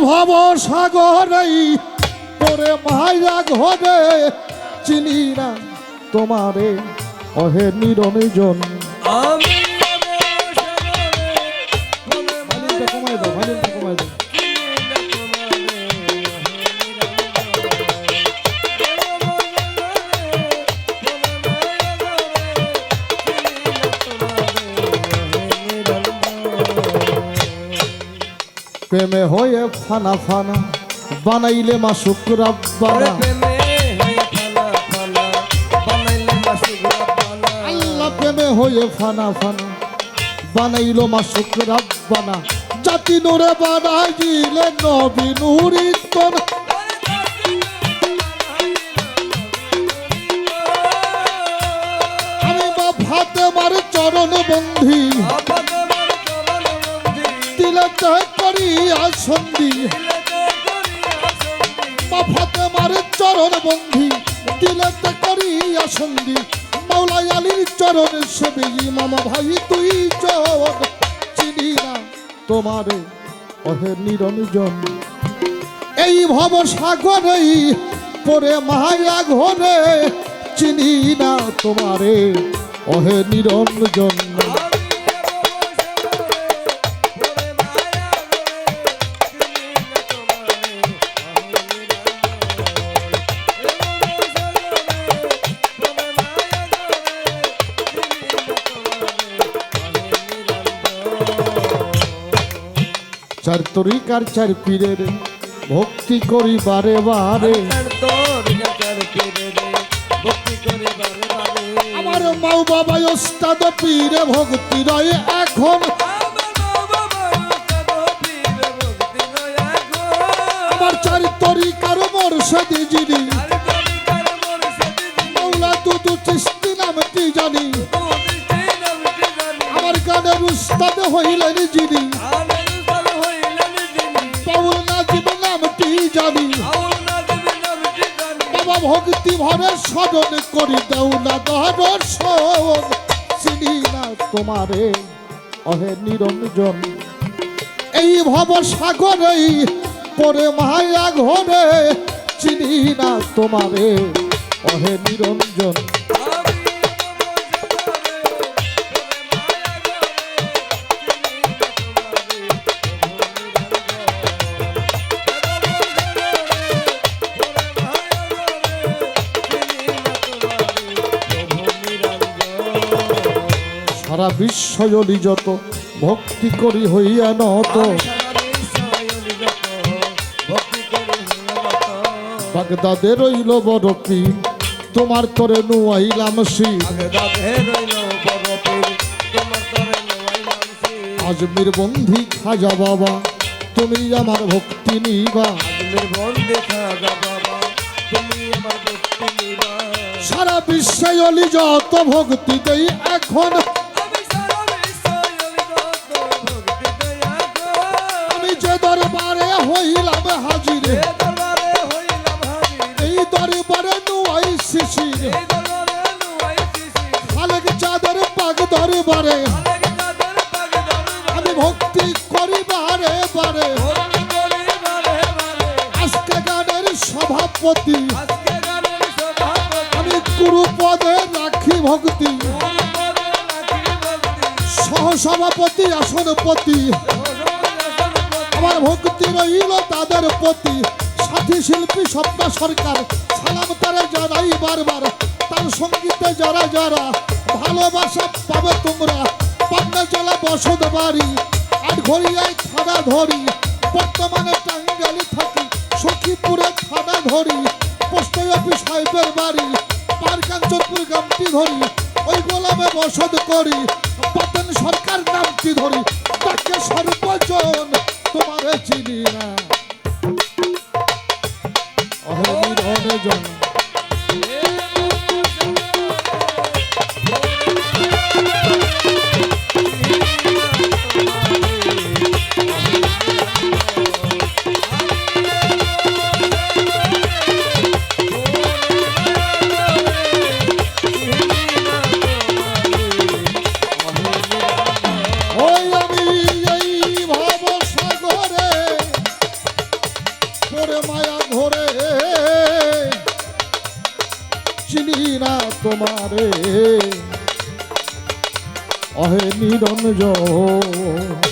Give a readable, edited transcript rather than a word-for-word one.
ভব সাগরেই পরে মায়া ঘরে চিনি না তোমারে অহে নিরঞ্জন। আমি কমাই দাও, ভাইলেনটা কমাই দাও। প্রেমে হয়ে ফানা ফানা বানাইলে মাসুক রাব্বানা। আল্লাহ প্রেমে হয়ে ফানা ফানা বানাইলো মাসুক রাব্বানা। জাতি নূরে বানাইলে নবী নূরিতন। আমি মা ফাতেমার চরণ বন্ধি দিলেতে করিয়া সন্ধি। মা ফাতেমার চরণ বন্ধি দিলেতে করিয়া সন্ধি। মাওলাই আলীর চরণ সেবি মামা ভাই তুই জন। চিনি না তোমারে অহে নিরঞ্জন। এই ভব সাগরেই পরে মায়া ঘরে চিনি না তোমারে অহে নিরঞ্জন। চার তরিকার চার পীরের ভক্তি করি বারে বারে। আমার মাও বাবা ওস্তাদ পীরে ভক্তি রয়ে এখন। আমার চার তরিকার মোরশেদি যিনি মাওলা দুদু চিশতি নামটি জানি। আমার গানের উস্তাদ হইলেন যিনি বাবা ভক্তি ভরে স্মরণ করি দাও না দর্শন। চিনি না তোমারে অহে নিরঞ্জন। এই ভব সাগরেই পরে মায়া ঘরে চিনি না তোমারে অহে নিরঞ্জন। সারা বিশ্বজলি যত ভক্তি করি হইয়া নত। বাগদাদে রইল বড় পীর তোমার তরে নুয়াইলাম শির। আজমির বন্ধি খাজা বাবা তুমি আমার ভক্তি নিবা। সারা বিশ্বজলি যত ভক্তি দেই এখন। আমি যে দরবারে হইলাম হাজির এই দরবারে নুয়াই শিশির। খালেক চাঁদের পাগ দরবারে আমি ভক্তি করি বারে বারে। আজকে গানের সভাপতি আমি গুরু পদে রাখি ভক্তি। সহসভাপতি আসনপতি আমার ভক্তি রইল তাদের প্রতি। সাথী শিল্পী স্বপ্ন সরকার সালাম তারে জানাই বারবার। তার সঙ্গীতে যারা যারা ভালোবাসা পাবে তোমরা। পাবনা জেলা বসত বাড়ি আটঘরিয়ায় থানা ধরি। বর্তমানে টাঙ্গাইলে থাকি সখীপুরে থানা ধরি। পোস্ট অফিস সাহেবের বাড়ি পারকাঞ্চনপুর গ্রামটি ধরি। ওই গোলামে বসত করি পাতেন সরকার নামটি ধরি। তাকে সর্বজন তোমারে চিনি না অহে নিরঞ্জন। পরে মায়া ধরে চিনি না তোমারে অহে নিরঞ্জন